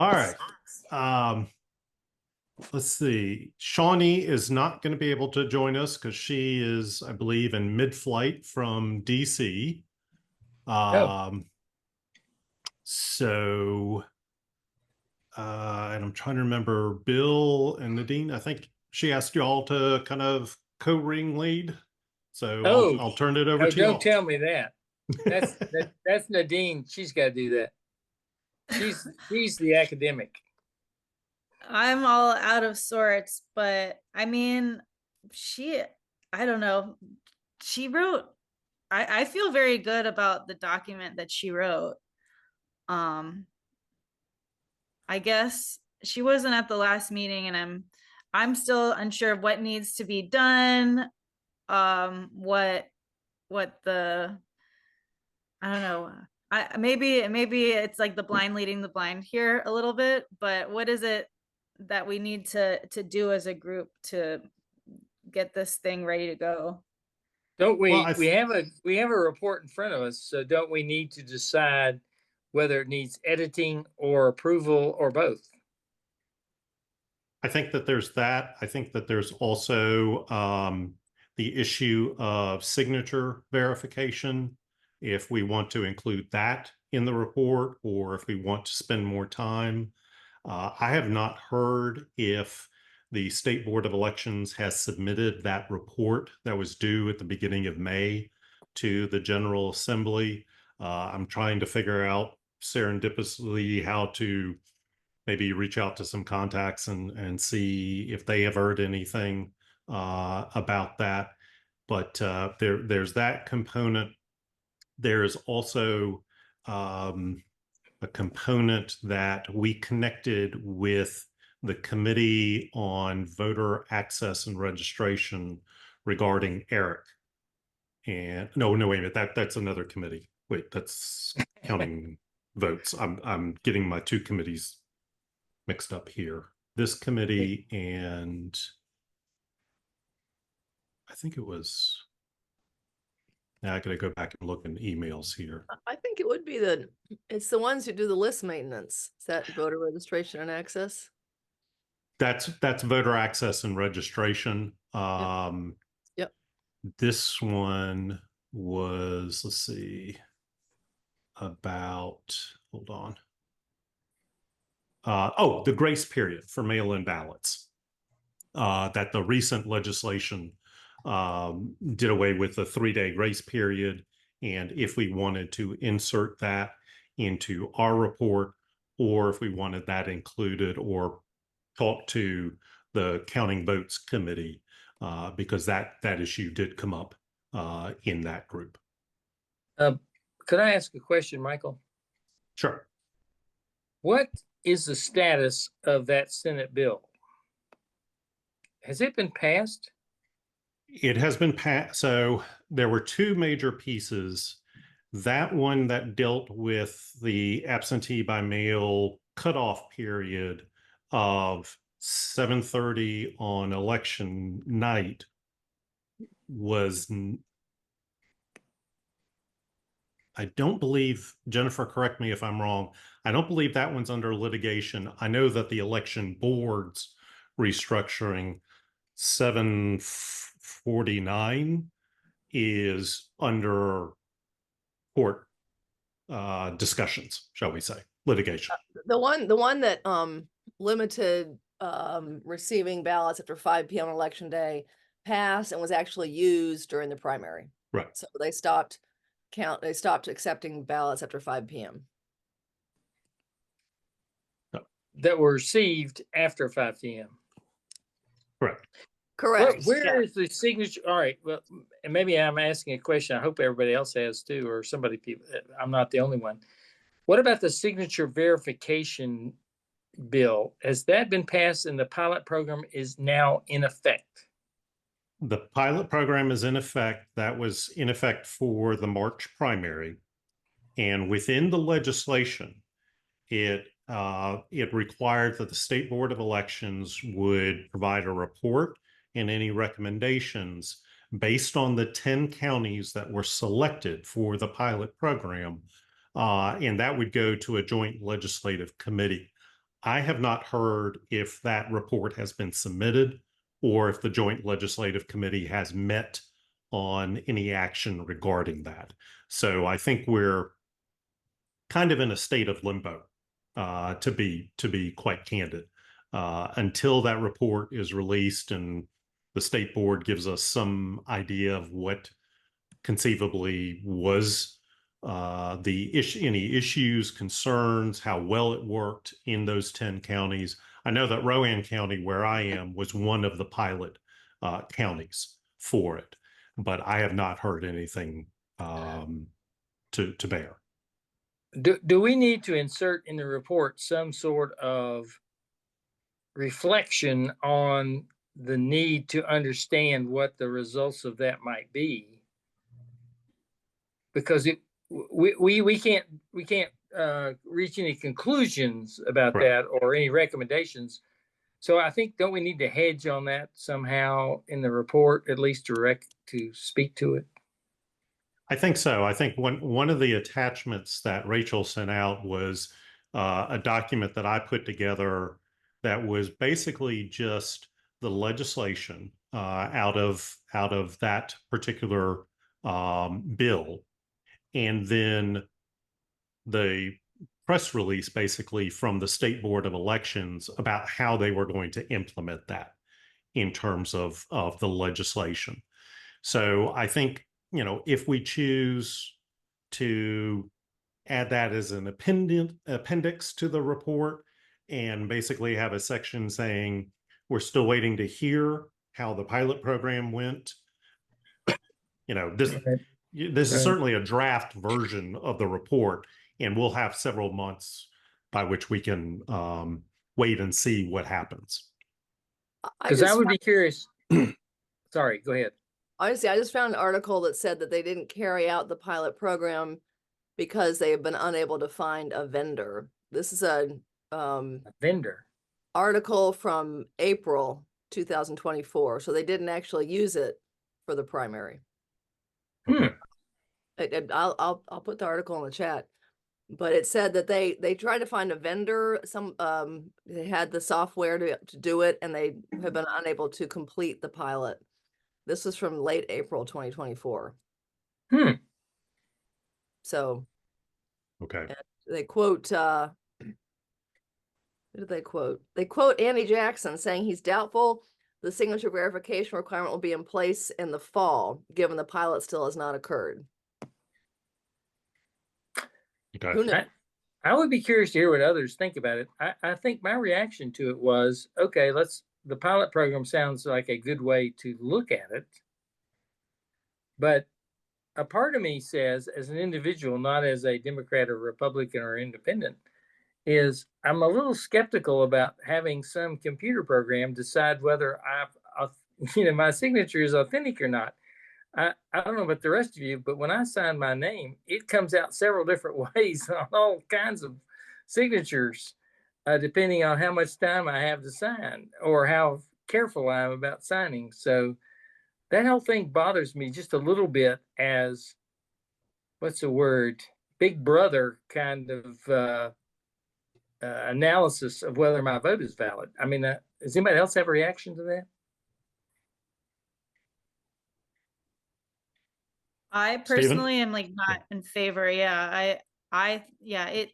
All right. Um, let's see. Shawnee is not going to be able to join us because she is, I believe, in mid-flight from DC. Oh, Um, so, and I'm trying to remember Bill and Nadine. I think she asked you all to kind of co-ring lead. So oh, I'll turn it over oh! to Don't y'all. tell me that. That's Nadine. She's got to do that. She's the academic. I'm all out of sorts, but I mean, she, I don't know. She wrote, I feel very good about the document that she wrote. Um, I guess she wasn't at the last meeting and I'm still unsure of what needs to be done. What the I don't know. Maybe it's like the blind leading the blind here a little bit, but what is it that we need to do as a group to get this thing ready to go? Don't Well, we? We have a report in front of us, so don't we need to decide whether it needs editing or approval or both? I think that there's that. I think that there's also the issue of signature verification, if we want to include that in the report or if we want to spend more time. I have not heard if the State Board of Elections has submitted that report that was due at the beginning of May to the General Assembly. I'm trying to figure out serendipitously how to maybe reach out to some contacts and see if they have heard anything about that. But there's that component. There's also a component that we connected with the Committee on Voter Access and Registration regarding Eric. And no, wait a minute, that's another committee. Wait, that's counting votes. I'm getting my two committees mixed up here. This committee and I think it was, now I gotta go back and look in emails here. I think it would be it's the ones who do the list maintenance. Is that voter registration and access? That's voter access and registration. Yep. This one was, let's see, about, hold on. Oh, the grace period for mail-in ballots. That the recent legislation did away with the 3-day grace period. And if we wanted to insert that into our report, or if we wanted that included or talk to the counting votes committee, because that issue did come up in that group. Could I ask a question, Michael? Sure. What is the status of that Senate bill? Has it been passed? It has been passed. So there were two major pieces. That one that dealt with the absentee by mail cutoff period of 7:30 on election night was, I don't believe, Jennifer, correct me if I'm wrong, I don't believe that one's under litigation. I know that the election board's restructuring 749 is under court discussions, shall we say, litigation. The one that limited receiving ballots after 5 p.m. on election day passed and was actually used during the primary. Right. So they stopped accepting ballots after 5 p.m. That were received after 5 p.m. Correct. Correct. Where is the signature? All right. Well, and maybe I'm asking a question. I hope everybody else has too, or people. I'm not the only one. What about the signature verification bill? Has that been passed and the pilot program is now in effect? The pilot program is in effect. That was in effect for the March primary. And within the legislation, it required that the State Board of Elections would provide a report and any recommendations based on the 10 counties that were selected for the pilot program. And that would go to a joint legislative committee. I have not heard if that report has been submitted or if the Joint Legislative Committee has met on any action regarding that. So I think we're kind of in a state of limbo, to be quite candid, until that report is released and the state board gives us some idea of what conceivably was the issue, any issues, concerns, how well it worked in those 10 counties. I know that Rowan County, where I am, was one of the pilot counties for it, but I have not heard anything to bear. Do we need to insert in the report some sort of reflection on the need to understand what the results of that might be? Because we can't reach any conclusions about Right. that or any recommendations. So I think, don't we need to hedge on that somehow in the report, at least to speak to it? I think so. I think one of the attachments that Rachel sent out was a document that I put together that was basically just the legislation out of that particular bill, and then the press release basically from the State Board of Elections about how they were going to implement that in terms of the legislation. So I think, if we choose to add that as an appendix to the report and basically have a section saying we're still waiting to hear how the pilot program went, this is Right. certainly a draft version of the report, and we'll have several months by which we can wait and see what happens. Because I would be curious. Sorry, go ahead. Honestly, I just found an article that said that they didn't carry out the pilot program because they have been unable to find a vendor. This is a Vendor. article from April 2024, so they didn't actually use it for the primary. Okay. I'll put the article in the chat, but it said that they tried to find a vendor. They had the software to do it, and they have been unable to complete the pilot. This is from late April 2024. So Okay. they quote, who did they quote? They quote Andy Jackson saying he's doubtful the signature verification requirement will be in place in the fall, given the pilot still has not occurred. Okay. Who knows? I would be curious to hear what others think about it. I think my reaction to it was, okay, the pilot program sounds like a good way to look at it. But a part of me says, as an individual, not as a Democrat or Republican or independent, is I'm a little skeptical about having some computer program decide whether my signature is authentic or not. I don't know about the rest of you, but when I sign my name, it comes out several different ways on all kinds of signatures, depending on how much time I have to sign or how careful I am about signing. So that whole thing bothers me just a little bit as, what's the word, big brother kind of analysis of whether my vote is valid. I mean, does anybody else have a reaction to that? I personally am like not in favor. Yeah, it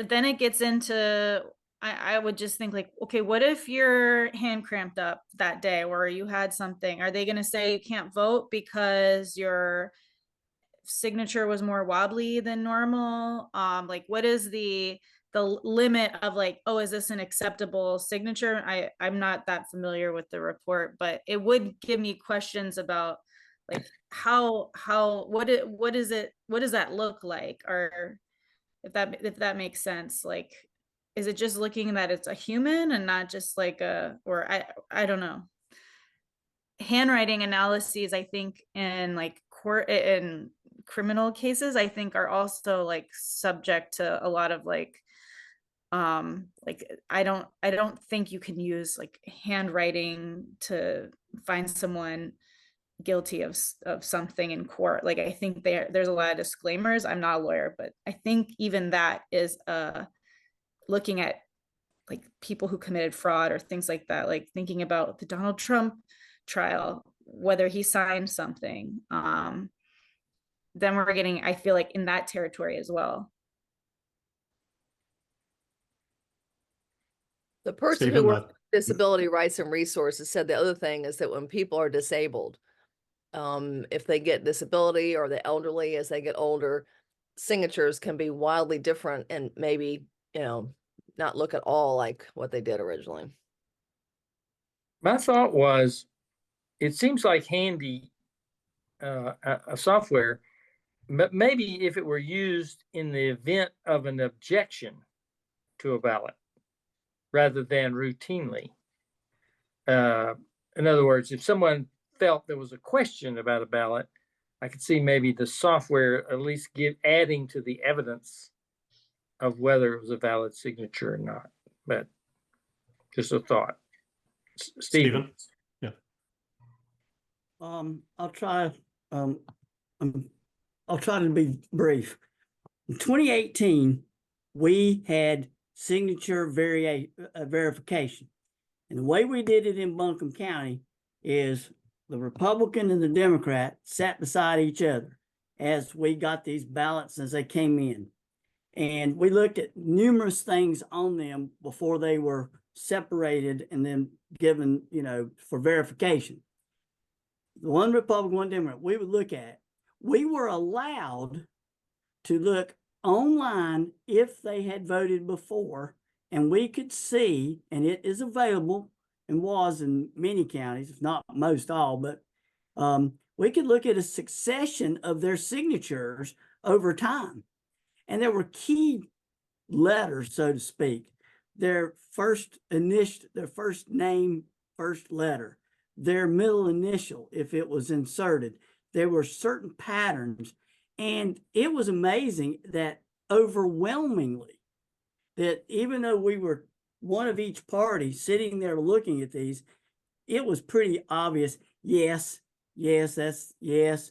then it gets into, I would just think like, okay, what if your hand cramped up that day or you had something? Are they going to say you can't vote because your signature was more wobbly than normal? Like what is the limit of like, oh, is this an acceptable signature? I'm not that familiar with the report, but it would give me questions about like what does that look like, or if that makes sense. Like, is it just looking that it's a human and not just like I don't know. Handwriting analyses, I think, in like court in criminal cases, I think are also like subject to a lot of like I don't think you can use like handwriting to find someone guilty of something in court. Like I think there's a lot of disclaimers. I'm not a lawyer, but I think even that is looking at like people who committed fraud or things like that, like thinking about the Donald Trump trial, whether he signed something, then we're getting, I feel like, in that territory as well. The person who Stephen, works with disability rights and resources said the other thing is that when people are disabled, if they get disability or the elderly as they get older, signatures can be wildly different and maybe, not look at all like what they did originally. My thought was, it seems like handy a software, but maybe if it were used in the event of an objection to a ballot rather than routinely. In other words, if someone felt there was a question about a ballot, I could see maybe the software at least adding to the evidence of whether it was a valid signature or not. But just a thought. Stephen. Yeah. I'll try. I'll try to be brief. In 2018, we had signature verification, and the way we did it in Buncombe County is the Republican and the Democrat sat beside each other as we got these ballots as they came in, and we looked at numerous things on them before they were separated and then given, for verification. The one Republican, one Democrat, we would look at. We were allowed to look online if they had voted before, and we could see, and it is available and was in many counties, if not most all, but we could look at a succession of their signatures over time. And there were key letters, so to speak, their first initial, their first name, first letter, their middle initial, if it was inserted. There were certain patterns, and it was amazing that overwhelmingly, that even though we were one of each party sitting there looking at these, it was pretty obvious. Yes, that's yes.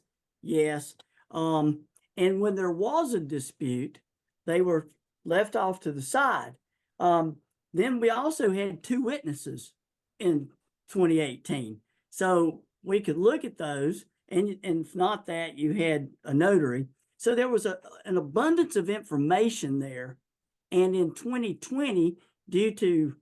And when there was a dispute, they were left off to the side. Then we also had 2 witnesses in 2018. So we could look at those, and if not that, you had a notary. So there was an abundance of information there. And in 2020, due to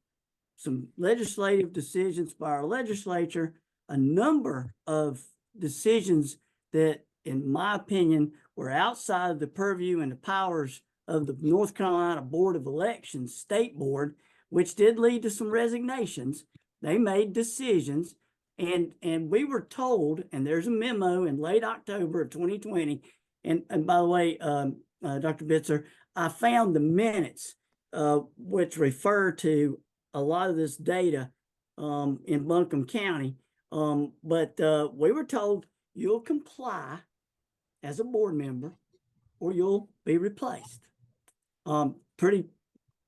some legislative decisions by our legislature, a number of decisions that, in my opinion, were outside of the purview and the powers of the North Carolina Board of Elections, State Board, which did lead to some resignations. They made decisions, and we were told, and there's a memo in late October of 2020, and by the way, Dr. Bitzer, I found the minutes which refer to a lot of this data in Buncombe County, but we were told you'll comply as a board member or you'll be replaced. Pretty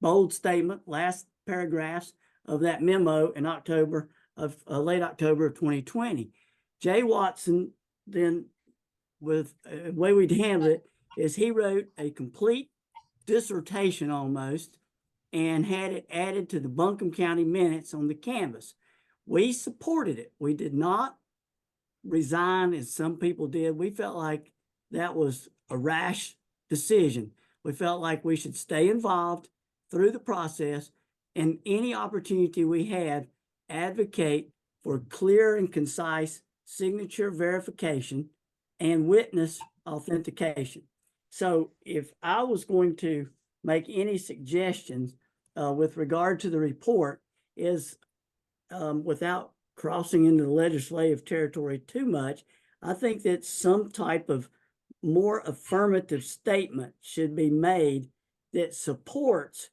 bold statement, last paragraphs of that memo in October of late October of 2020. Jay Watson then, with the way we'd handled it, is he wrote a complete dissertation almost and had it added to the Buncombe County minutes on the canvas. We supported it. We did not resign as some people did. We felt like that was a rash decision. We felt like we should stay involved through the process, and any opportunity we had, advocate for clear and concise signature verification and witness authentication. So if I was going to make any suggestions with regard to the report, is without crossing into the legislative territory too much, I think that some type of more affirmative statement should be made that supports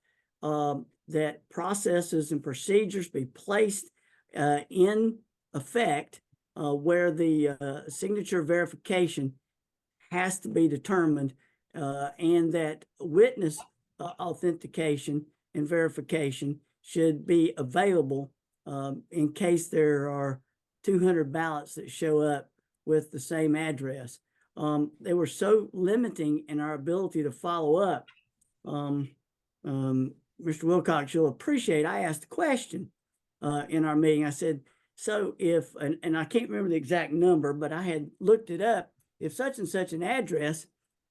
that processes and procedures be placed in effect where the signature verification has to be determined, and that witness authentication and verification should be available in case there are 200 ballots that show up with the same address. They were so limiting in our ability to follow up Mr. Wilcox, you'll appreciate, I asked a question in our meeting. I said, so if, and I can't remember the exact number, but I had looked it up. If such and such an address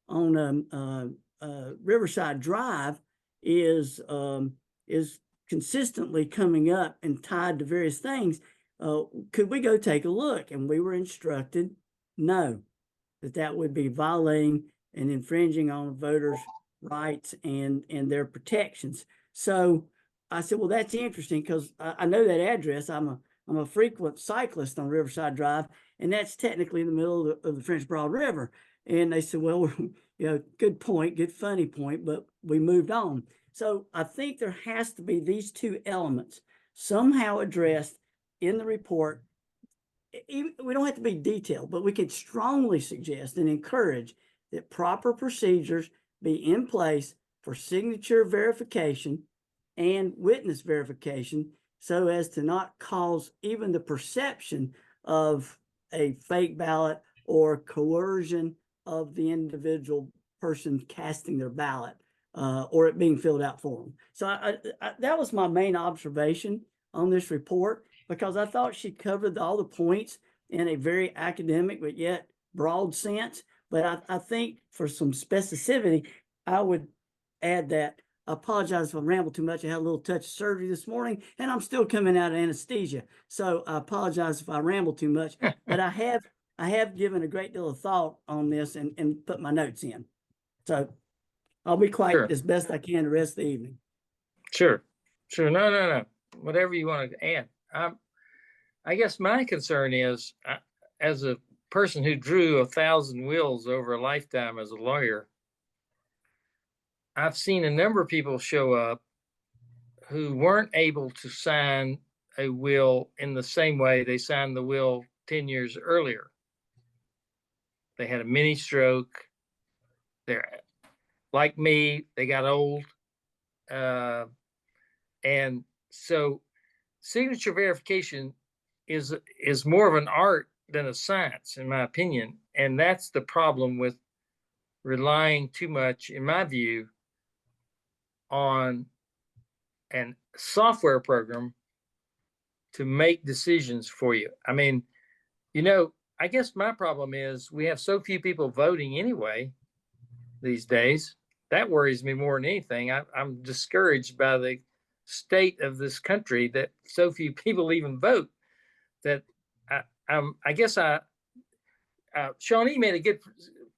on Riverside Drive is consistently coming up and tied to various things, could we go take a look? And we were instructed, no, that would be violating and infringing on voters' rights and their protections. So I said, well, that's interesting because I know that address. I'm a frequent cyclist on Riverside Drive, and that's technically in the middle of the French Broad River. And they said, well, good point, good funny point, but we moved on. So I think there has to be these two elements somehow addressed in the report. We don't have to be detailed, but we could strongly suggest and encourage that proper procedures be in place for signature verification and witness verification so as to not cause even the perception of a fake ballot or coercion of the individual person casting their ballot or it being filled out for them. So that was my main observation on this report, because I thought she covered all the points in a very academic but yet broad sense. But I think for some specificity, I would add that. I apologize if I rambled too much. I had a little touch of surgery this morning, and I'm still coming out of anesthesia. So I apologize if I rambled too much. But I have given a great deal of thought on this and put my notes in. So I'll be quiet as best I can the rest of the evening. Sure. No. Whatever you want to add. I guess my concern is, as a person who drew 1,000 wills over a lifetime as a lawyer, I've seen a number of people show up who weren't able to sign a will in the same way they signed the will 10 years earlier. They had a mini stroke. They're like me, they got old. And so signature verification is more of an art than a science, in my opinion. And that's the problem with relying too much, in my view, on a software program to make decisions for you. I mean, I guess my problem is we have so few people voting anyway these days. That worries me more than anything. I'm discouraged by the state of this country that so few people even vote. That I guess Shawnee made a good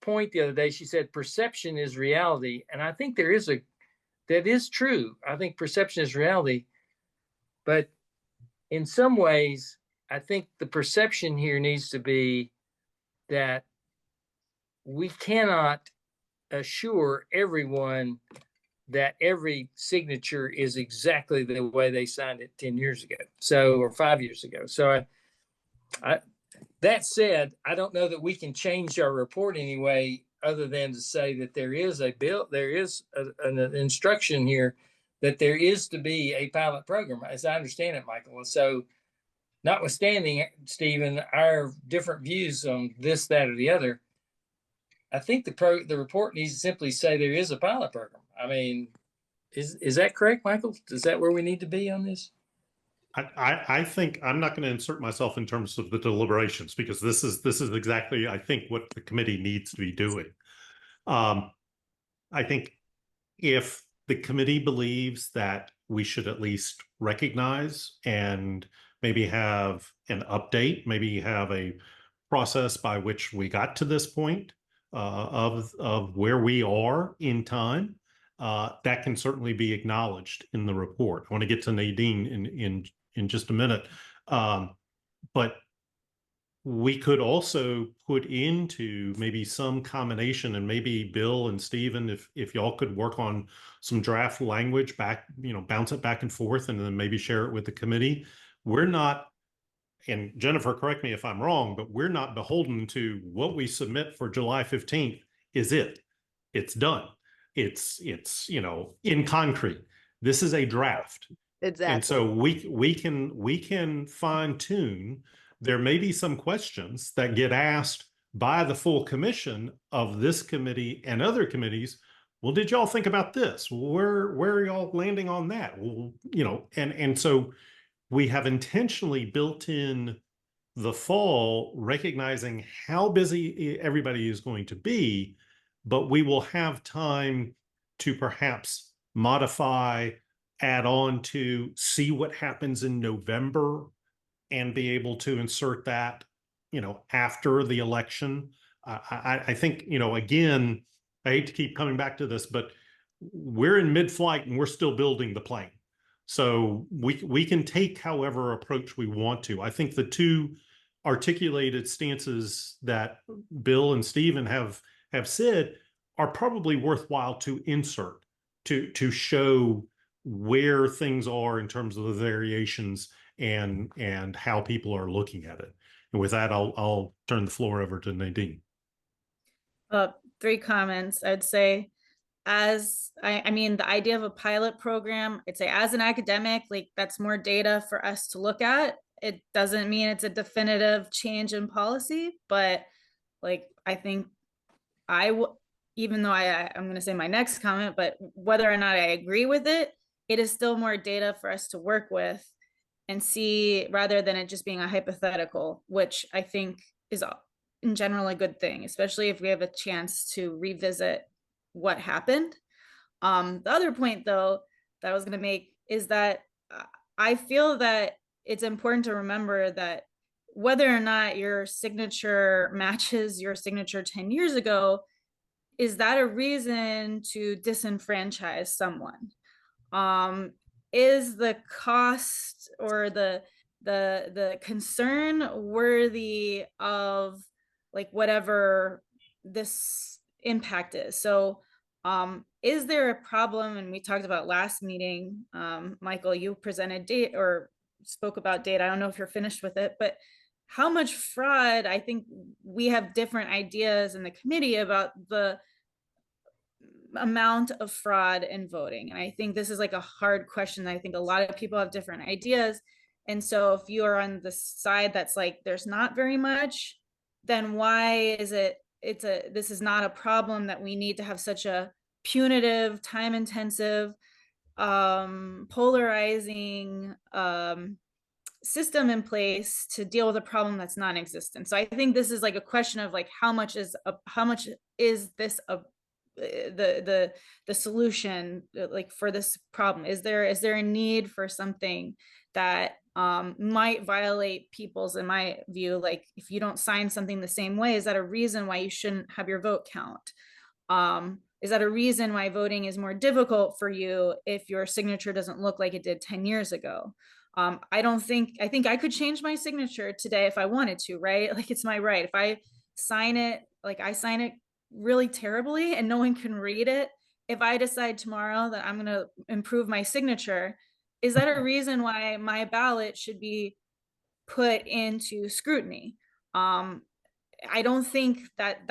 point the other day. She said perception is reality, and I think that is true. I think perception is reality, but in some ways, I think the perception here needs to be that we cannot assure everyone that every signature is exactly the way they signed it 10 years ago, or 5 years ago. So that said, I don't know that we can change our report anyway, other than to say that there is an instruction here that there is to be a pilot program, as I understand it, Michael. And so, notwithstanding, Stephen, our different views on this, that, or the other, I think the report needs to simply say there is a pilot program. I mean, is that correct, Michael? Is that where we need to be on this? I think I'm not going to insert myself in terms of the deliberations, because this is exactly, I think, what the committee needs to be doing. I think if the committee believes that we should at least recognize and maybe have an update, maybe have a process by which we got to this point of where we are in time, that can certainly be acknowledged in the report. I want to get to Nadine in just a minute, but we could also put into maybe some combination, and maybe Bill and Stephen, if y'all could work on some draft language back, bounce it back and forth, and then maybe share it with the committee. We're not, and Jennifer, correct me if I'm wrong, but we're not beholden to what we submit for July 15th is it. It's done. It's in concrete. This is a draft. Exactly. And so we can fine tune. There may be some questions that get asked by the full commission of this committee and other committees well, did y'all think about this? Where are y'all landing on that? Well, and so we have intentionally built in the fall, recognizing how busy everybody is going to be, but we will have time to perhaps modify, add on to, see what happens in November, and be able to insert that, after the election. I think, again, I hate to keep coming back to this, but we're in mid-flight and we're still building the plane. So we can take however approach we want to. I think the two articulated stances that Bill and Stephen have said are probably worthwhile to insert to show where things are in terms of the variations and how people are looking at it. And with that, I'll turn the floor over to Nadine. 3 comments. I'd say, I mean, the idea of a pilot program, I'd say as an academic, like that's more data for us to look at. It doesn't mean it's a definitive change in policy, but like, I think even though I'm going to say my next comment, but whether or not I agree with it, it is still more data for us to work with and see, rather than it just being a hypothetical, which I think is in general a good thing, especially if we have a chance to revisit what happened. The other point, though, that I was going to make is that I feel that it's important to remember that whether or not your signature matches your signature 10 years ago, is that a reason to disenfranchise someone? Is the cost or the concern worthy of like whatever this impact is? So is there a problem? And we talked about last meeting, Michael, you presented data or spoke about data. I don't know if you're finished with it, but how much fraud? I think we have different ideas in the committee about the amount of fraud in voting. And I think this is like a hard question. I think a lot of people have different ideas. And so if you are on the side that's like, there's not very much, then why is this is not a problem that we need to have such a punitive, time intensive, polarizing, system in place to deal with a problem that's non-existent. So I think this is like a question of like how much is this the solution like for this problem? Is there a need for something that might violate people's, in my view, like if you don't sign something the same way, is that a reason why you shouldn't have your vote count? Is that a reason why voting is more difficult for you if your signature doesn't look like it did 10 years ago? I think I could change my signature today if I wanted to, right? Like it's my right. If I sign it, like I sign it really terribly and no one can read it. If I decide tomorrow that I'm going to improve my signature, is that a reason why my ballot should be put into scrutiny? I don't think that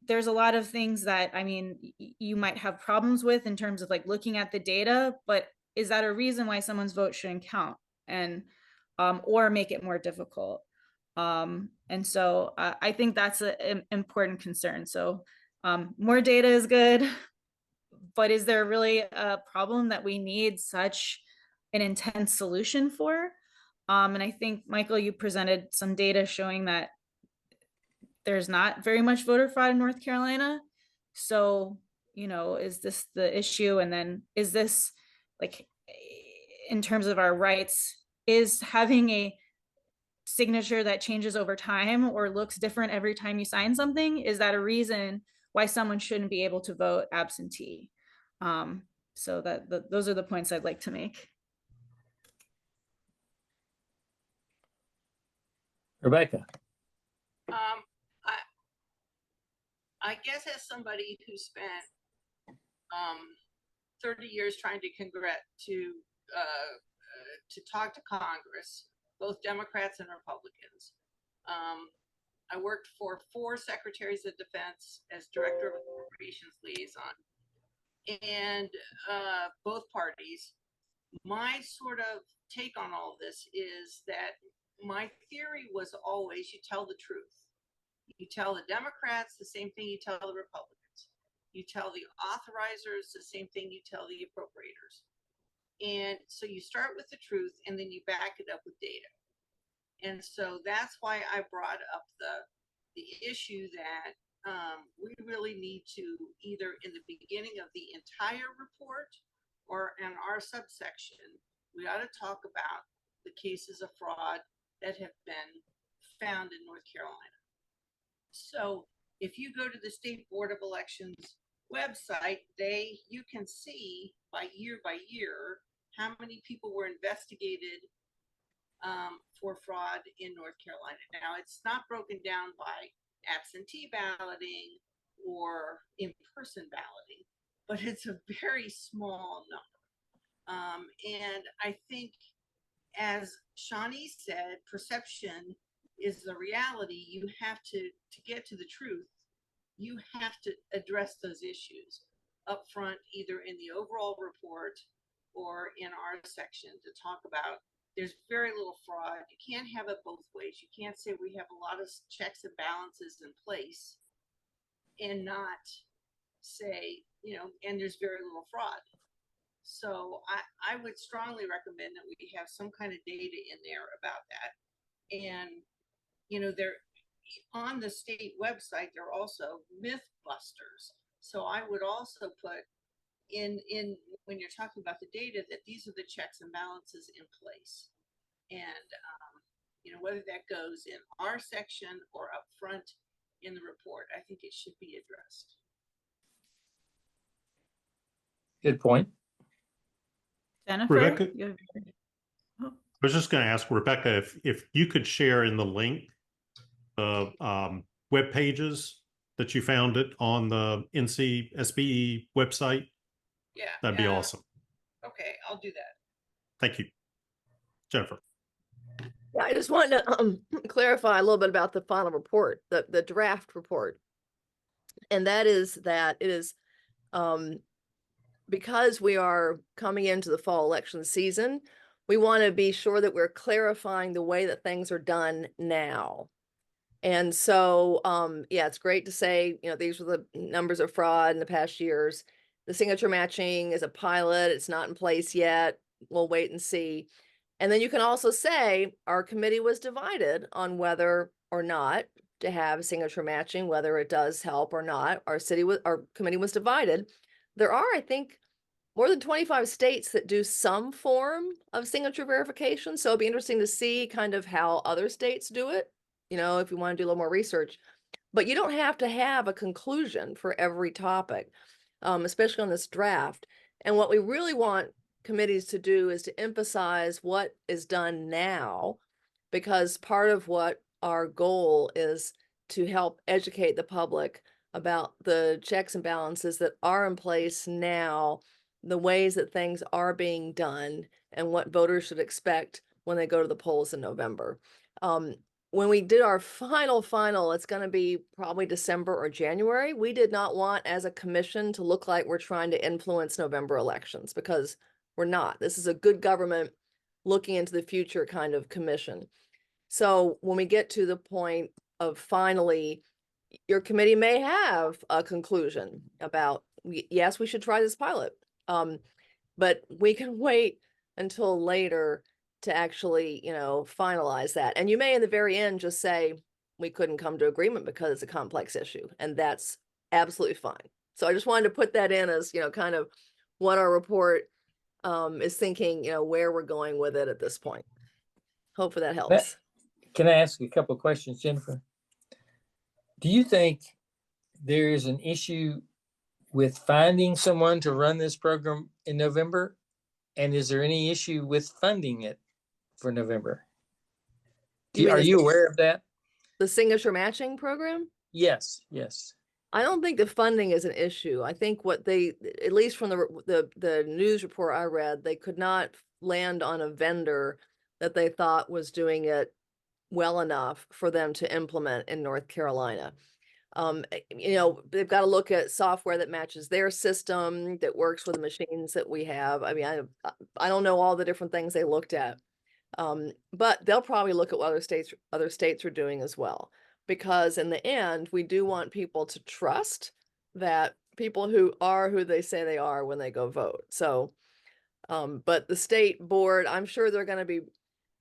there's a lot of things that, I mean, you might have problems with in terms of like looking at the data, but is that a reason why someone's vote shouldn't count and or make it more difficult? And so I think that's an important concern. So more data is good, but is there really a problem that we need such an intense solution for? And I think, Michael, you presented some data showing that there's not very much voter fraud in North Carolina. So, is this the issue? And then is this like, in terms of our rights, is having a signature that changes over time or looks different every time you sign something, is that a reason why someone shouldn't be able to vote absentee? So those are the points I'd like to make. Rebecca. I guess as somebody who spent 30 years trying to talk to Congress, both Democrats and Republicans. I worked for 4 secretaries of defense as director of appropriations liaison, and both parties. My sort of take on all this is that my theory was always you tell the truth. You tell the Democrats the same thing you tell the Republicans. you tell the authorizers the same thing you tell the appropriators. And so you start with the truth and then you back it up with data. And so that's why I brought up the issue that we really need to, either in the beginning of the entire report or in our subsection, we ought to talk about the cases of fraud that have been found in North Carolina. So if you go to the State Board of Elections website, you can see by year how many people were investigated for fraud in North Carolina. Now, it's not broken down by absentee balloting or in-person balloting, but it's a very small number. And I think, as Shawnee said, perception is the reality. You have to get to the truth, you have to address those issues up front, either in the overall report or in our section, to talk about there's very little fraud. You can't have it both ways. You can't say we have a lot of checks and balances in place and not say, and there's very little fraud. So I would strongly recommend that we have some kind of data in there about that. And, they're on the state website, there are also myth busters. So I would also put in when you're talking about the data, that these are the checks and balances in place. And, whether that goes in our section or up front in the report, I think it should be addressed. Good point. Jennifer, Rebecca? Oh. I was just going to ask Rebecca if you could share in the link the web pages that you found it on the NCSBE website. Yeah, That'd be awesome. Okay, I'll do that. Thank you, Jennifer. Yeah, I just wanted to clarify a little bit about the final report, the draft report. And that is that it is because we are coming into the fall election season, we want to be sure that we're clarifying the way that things are done now. And so, yeah, it's great to say, these were the numbers of fraud in the past years. The signature matching is a pilot. It's not in place yet. We'll wait and see. And then you can also say our committee was divided on whether or not to have signature matching, whether it does help or not. Our committee was divided. There are, I think, more than 25 states that do some form of signature verification. So it'd be interesting to see kind of how other states do it, if you want to do a little more research. But you don't have to have a conclusion for every topic, especially on this draft. And what we really want committees to do is to emphasize what is done now, because part of what our goal is to help educate the public about the checks and balances that are in place now, the ways that things are being done, and what voters should expect when they go to the polls in November. When we did our final, it's going to be probably December or January. We did not want, as a commission, to look like we're trying to influence November elections, because we're not. This is a good government looking into the future kind of commission. So when we get to the point of finally, your committee may have a conclusion about, yes, we should try this pilot. But we can wait until later to actually, finalize that. And you may in the very end just say, we couldn't come to agreement because it's a complex issue, and that's absolutely fine. So I just wanted to put that in as, kind of what our report is thinking, where we're going with it at this point. Hopefully that helps. Can I ask a couple of questions, Jennifer? Do you think there is an issue with finding someone to run this program in November? And is there any issue with funding it for November? Are you aware of that? The signature matching program? Yes. I don't think the funding is an issue. I think what at least from the news report I read, they could not land on a vendor that they thought was doing it well enough for them to implement in North Carolina. They've got to look at software that matches their system, that works with the machines that we have. I mean, I don't know all the different things they looked at, but they'll probably look at what other states are doing as well. Because in the end, we do want people to trust that people who are who they say they are when they go vote. So, but the state board, I'm sure they're going to be,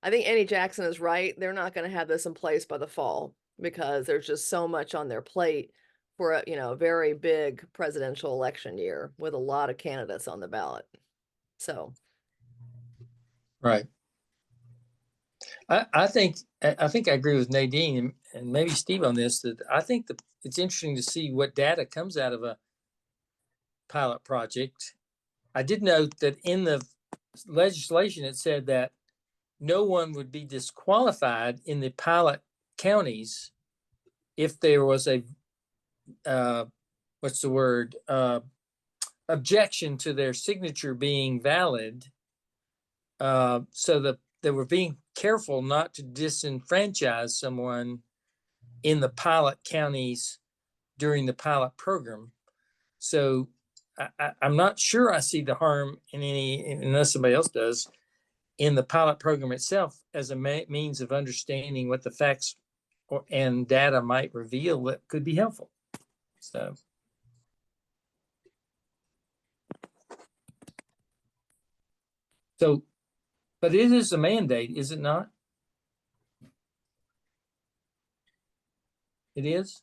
I think Annie Jackson is right. They're not going to have this in place by the fall because there's just so much on their plate for a, a very big presidential election year with a lot of candidates on the ballot. So, Right. I think I agree with Nadine and maybe Steve on this, that I think that it's interesting to see what data comes out of a pilot project. I did note that in the legislation it said that no one would be disqualified in the pilot counties if there was a what's the word, objection to their signature being valid. So that they were being careful not to disenfranchise someone in the pilot counties during the pilot program. So I'm not sure I see the harm in any, unless somebody else does, in the pilot program itself as a means of understanding what the facts and data might reveal that could be helpful. So, but it is a mandate, is it not? It is,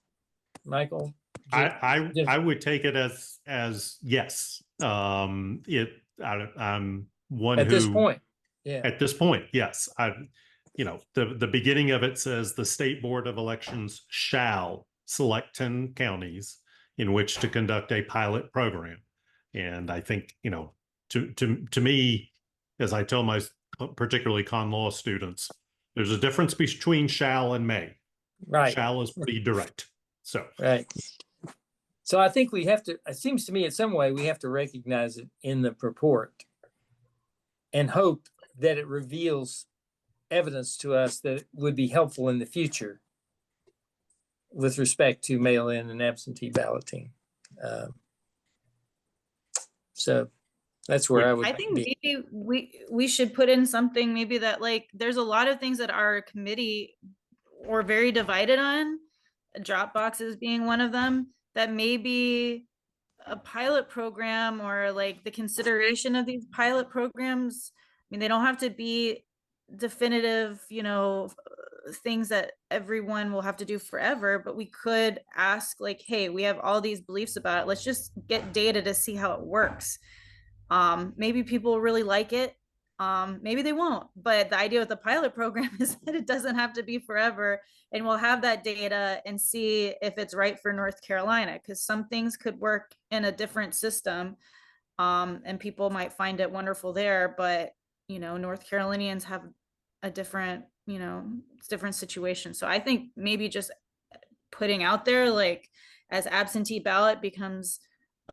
Michael? I would take it as yes. I'm one At this who point, yeah. at this point, yes. The beginning of it says the state board of elections shall select 10 counties in which to conduct a pilot program. And I think, to me, as I tell my particularly con law students, there's a difference between shall and may. Right. Shall is pretty direct. So right. So I think we have to, it seems to me in some way we have to recognize it in the report and hope that it reveals evidence to us that would be helpful in the future with respect to mail-in and absentee balloting. So that's where I would I think maybe we should put in something maybe that, like, there's a lot of things that our committee were very divided on, Dropboxes being one of them, that maybe a pilot program or like the consideration of these pilot programs, I mean, they don't have to be definitive, things that everyone will have to do forever, but we could ask, like, hey, we have all these beliefs about it, let's just get data to see how it works. Maybe people really like it, maybe they won't, but the idea with the pilot program is that it doesn't have to be forever, and we'll have that data and see if it's right for North Carolina, because some things could work in a different system, and people might find it wonderful there, but North Carolinians have a different, different situation. So I think maybe just putting out there, like, as absentee ballot becomes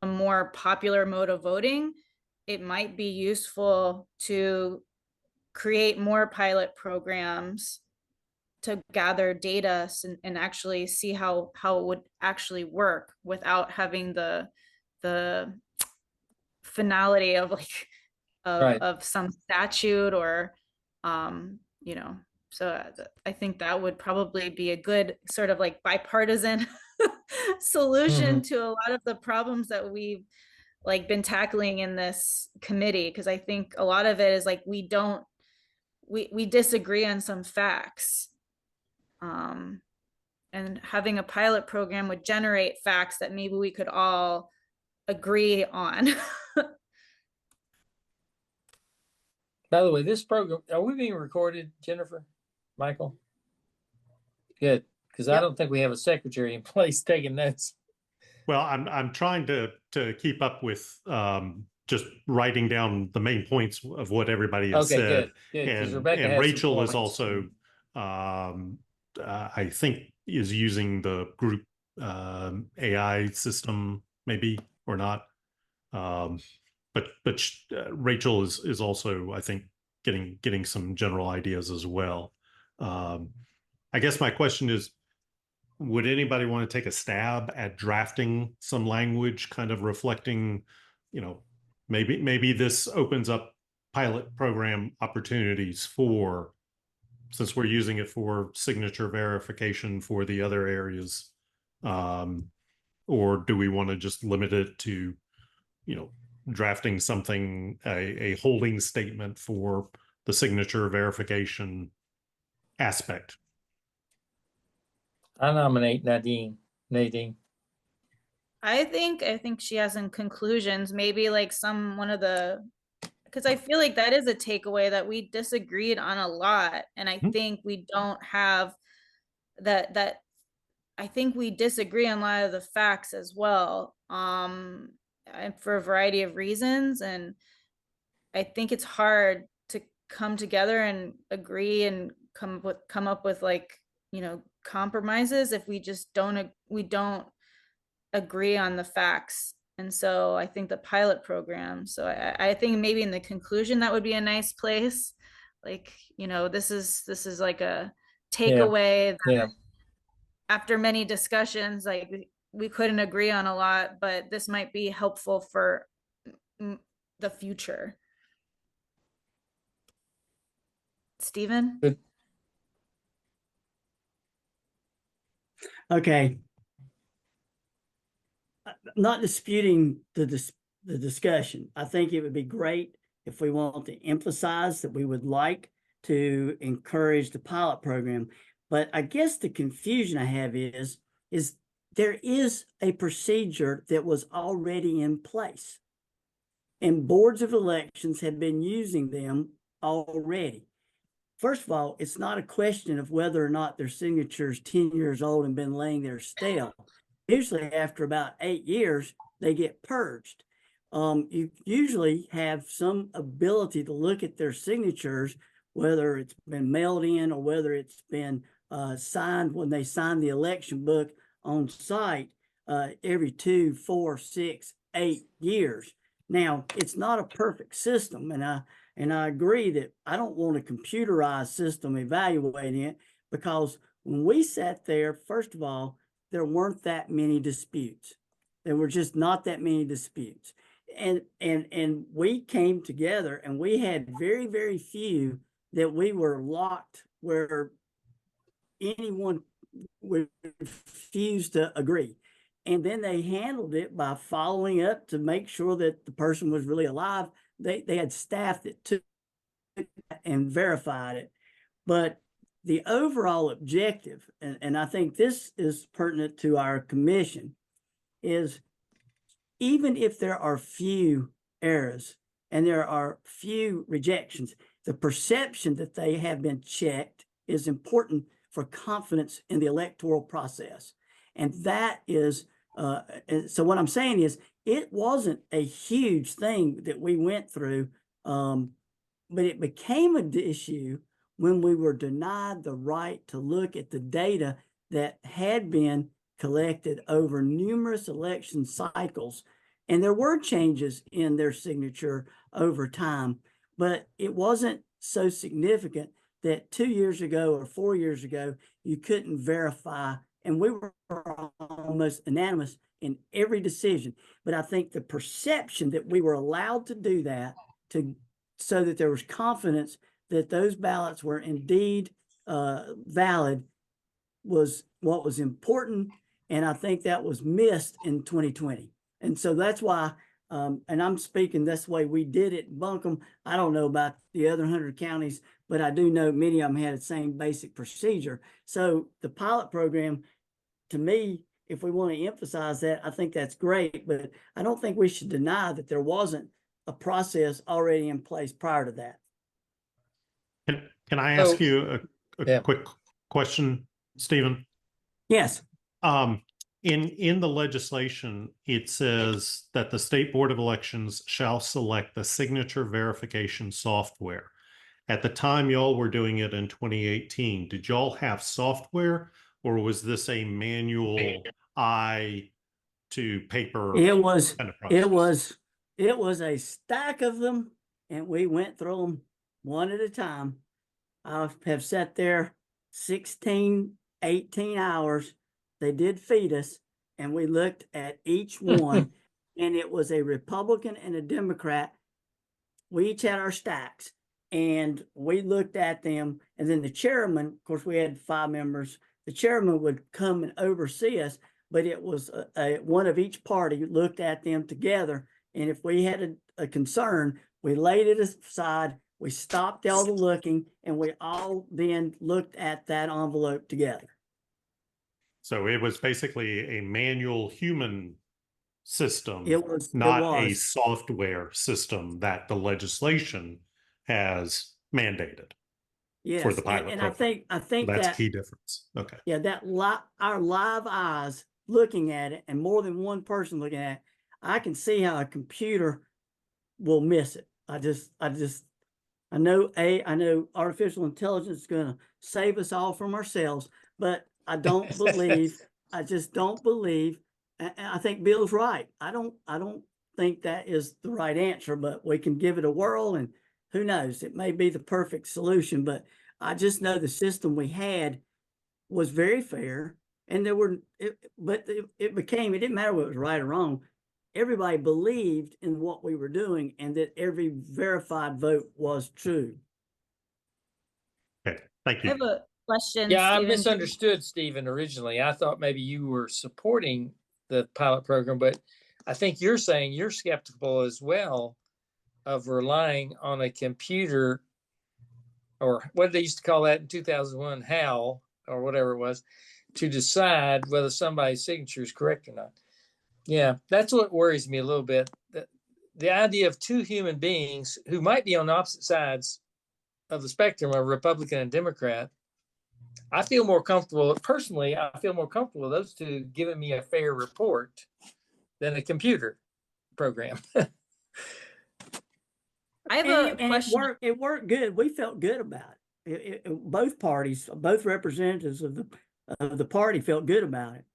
a more popular mode of voting, it might be useful to create more pilot programs to gather data and actually see how it would actually work without having the finality of, like, of some statute or so I think that would probably be a good sort of like bipartisan solution to a lot of the problems that we've like been tackling in this committee, because I think a lot of it is like we disagree on some facts, and having a pilot program would generate facts that maybe we could all agree on. By the way, this program, are we being recorded, Jennifer, Michael? Good, because I don't think we have a secretary in place taking notes. Well, I'm trying to keep up with just writing down the main points of what everybody has said. Good. And Rachel is also, I think, is using the group AI system, maybe or not. But Rachel is also, I think, getting some general ideas as well. I guess my question is, would anybody want to take a stab at drafting some language kind of reflecting, maybe this opens up pilot program opportunities for, since we're using it for signature verification for the other areas, Or do we want to just limit it to, drafting something, a holding statement for the signature verification aspect? I nominate Nadine. I think she has some conclusions, maybe like one of the, because I feel like that is a takeaway that we disagreed on a lot. And I think we don't have that I think we disagree on a lot of the facts as well. And for a variety of reasons. And I think it's hard to come together and agree and come up with like, compromises if we just don't agree on the facts. And so I think the pilot program, so I think maybe in the conclusion that would be a nice place. Like, this is like a takeaway that Yeah. after many discussions, like we couldn't agree on a lot, but this might be helpful for the future. Stephen? Good. Okay. I'm not disputing the discussion. I think it would be great if we want to emphasize that we would like to encourage the pilot program. But I guess the confusion I have is there is a procedure that was already in place, and boards of elections have been using them already. First of all, it's not a question of whether or not their signature's 10 years old and been laying there stale. Usually after about 8 years, they get purged. You usually have some ability to look at their signatures, whether it's been mailed in or whether it's been signed when they sign the election book on site every 2, 4, 6, 8 years. Now, it's not a perfect system, and I agree that I don't want a computerized system evaluating it, because when we sat there, first of all, there weren't that many disputes. There were just not that many disputes. And we came together and we had very, very few that we were locked where anyone would refuse to agree. And then they handled it by following up to make sure that the person was really alive. They had staff that took and verified it. But the overall objective, and I think this is pertinent to our commission, is even if there are few errors and there are few rejections, the perception that they have been checked is important for confidence in the electoral process. And that is, so what I'm saying is, it wasn't a huge thing that we went through, but it became an issue when we were denied the right to look at the data that had been collected over numerous election cycles. And there were changes in their signature over time, but it wasn't so significant that 2 years ago or 4 years ago, you couldn't verify. And we were almost unanimous in every decision. But I think the perception that we were allowed to do that so that there was confidence that those ballots were indeed valid was what was important. And I think that was missed in 2020. And so that's why, and I'm speaking that's the way we did it in Buncombe. I don't know about the other 100 counties, but I do know many of them had the same basic procedure. So the pilot program, to me, if we want to emphasize that, I think that's great, but I don't think we should deny that there wasn't a process already in place prior to that. Can I ask you a yeah. quick question, Stephen? Yes. In the legislation, it says that the State Board of Elections shall select the signature verification software. At the time y'all were doing it in 2018, did y'all have software, or was this a manual eye to paper? It was, kind of process? it was a stack of them, and we went through them one at a time. I have sat there 16, 18 hours. They did feed us, and we looked at each one, and it was a Republican and a Democrat. We each had our stacks, and we looked at them, and then the chairman, of course, we had 5 members. The chairman would come and oversee us, but it was one of each party looked at them together. And if we had a concern, we laid it aside, we stopped all the looking, and we all then looked at that envelope together. So it was basically a manual human system, It was, not a software system that the legislation has mandated yes. for the pilot And program. I think That's that key difference. Okay. yeah, our live eyes looking at it, and more than one person looking at it, I can see how a computer will miss it. I know artificial intelligence is going to save us all from ourselves, but I don't believe, I just don't believe, and I think Bill's right. I don't think that is the right answer, but we can give it a whirl, and who knows, it may be the perfect solution, but I just know the system we had was very fair, and it didn't matter whether it was right or wrong. Everybody believed in what we were doing, and that every verified vote was true. Okay. Thank I you. have a question. Yeah, I Stephen. misunderstood Stephen originally. I thought maybe you were supporting the pilot program, but I think you're saying you're skeptical as well of relying on a computer, or what they used to call that in 2001, HAL, or whatever it was, to decide whether somebody's signature is correct or not. Yeah, that's what worries me a little bit. The idea of two human beings who might be on opposite sides of the spectrum, a Republican and Democrat, I feel more comfortable, personally, I feel more comfortable with those two giving me a fair report than a computer program. I have a question. It worked good. We felt good about it. Both parties, both representatives of the party felt good about it.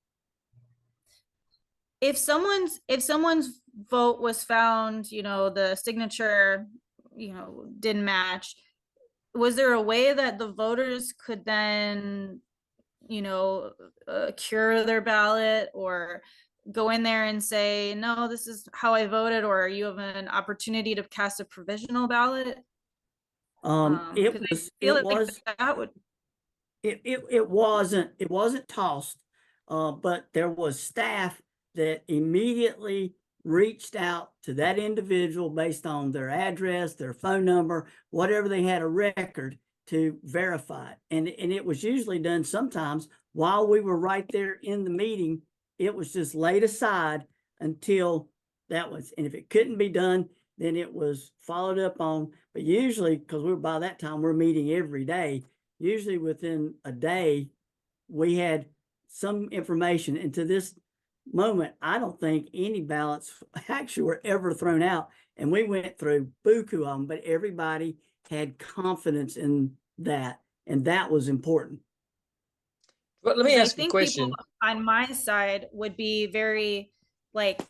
If someone's vote was found, the signature, didn't match, was there a way that the voters could then, cure their ballot, or go in there and say, no, this is how I voted, or you have an opportunity to cast a provisional ballot? It wasn't tossed, but there was staff that immediately reached out to that individual based on their address, their phone number, whatever they had a record, to verify it. And it was usually done sometimes while we were right there in the meeting. It was just laid aside until that was, and if it couldn't be done, then it was followed up on. But usually, because by that time we're meeting every day, usually within a day, we had some information. And to this moment, I don't think any ballots actually were ever thrown out. And we went through buku of them, but everybody had confidence in that. And that was important. But let me ask you a question. People on my side would be very like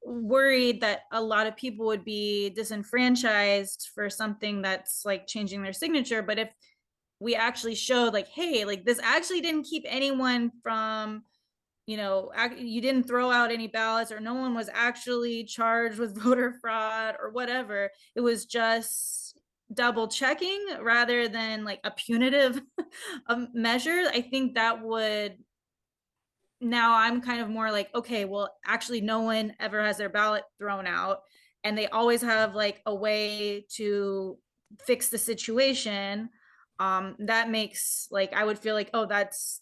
worried that a lot of people would be disenfranchised for something that's like changing their signature. But if we actually showed like, hey, like this actually didn't keep anyone from, you didn't throw out any ballots, or no one was actually charged with voter fraud or whatever. It was just double checking rather than like a punitive measure. I think that would, now I'm kind of more like, okay, well, actually no one ever has their ballot thrown out, and they always have like a way to fix the situation. That makes, like, I would feel like, oh, that's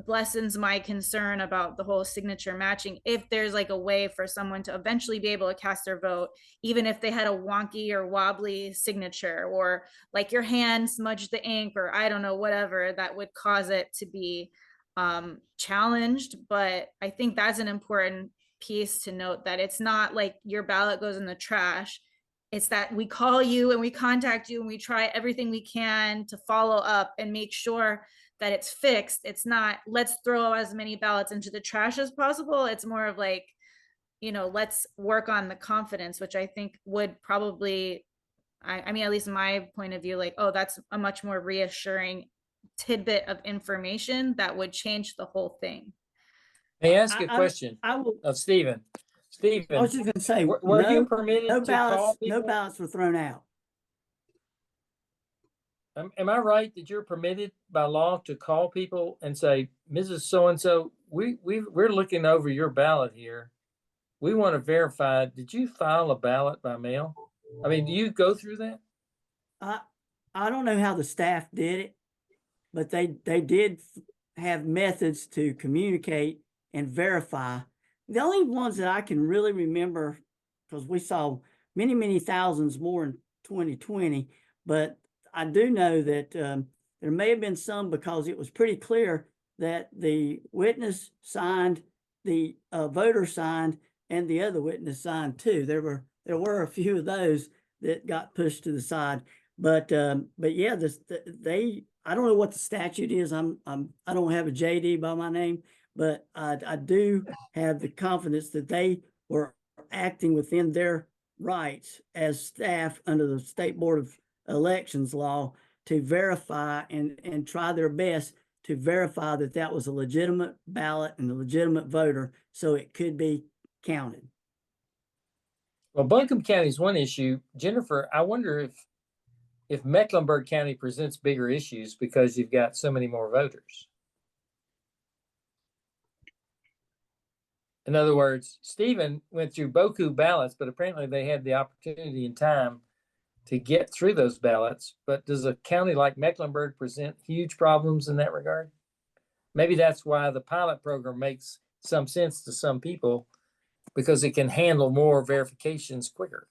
lessens my concern about the whole signature matching, if there's like a way for someone to eventually be able to cast their vote, even if they had a wonky or wobbly signature, or like your hand smudged the ink, or I don't know, whatever that would cause it to be challenged. But I think that's an important piece to note, that it's not like your ballot goes in the trash. It's that we call you and we contact you and we try everything we can to follow up and make sure that it's fixed. It's not, let's throw as many ballots into the trash as possible. It's more of like, let's work on the confidence, which I think would probably, I mean, at least my point of view, like, oh, that's a much more reassuring tidbit of information that would change the whole thing. May I ask a question of Stephen? I was just going to say, were you permitted to call people? No ballots were thrown out. Am I right that you're permitted by law to call people and say, Mrs. So-and-so, we're looking over your ballot here. We want to verify, did you file a ballot by mail? I mean, do you go through that? I don't know how the staff did it, but they did have methods to communicate and verify. The only ones that I can really remember, because we saw many, many thousands more in 2020, but I do know that there may have been some because it was pretty clear that the witness signed, the voter signed, and the other witness signed too. There were a few of those that got pushed to the side, but yeah, I don't know what the statute is. I don't have a JD by my name, but I do have the confidence that they were acting within their rights as staff under the State Board of Elections law to verify and try their best to verify that that was a legitimate ballot and a legitimate voter, so it could be counted. Well, Buncombe County is one issue. Jennifer, I wonder if Mecklenburg County presents bigger issues because you've got so many more voters. In other words, Stephen went through beaucoup ballots, but apparently they had the opportunity and time to get through those ballots. But does a county like Mecklenburg present huge problems in that regard? Maybe that's why the pilot program makes some sense to some people, because it can handle more verifications quicker.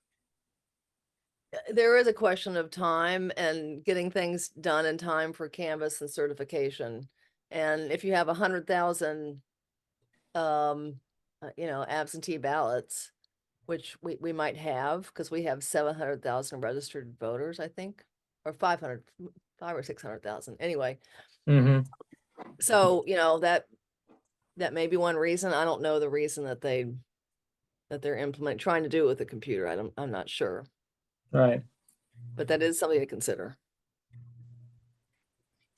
There is a question of time and getting things done in time for canvas and certification. And if you have 100,000, absentee ballots, which we might have, because we have 700,000 registered voters, I think, or 500 or 600,000. Anyway, Mm-hmm. so that may be one reason. I don't know the reason that they're trying to do it with a computer. I'm not sure. Right. But that is something to consider.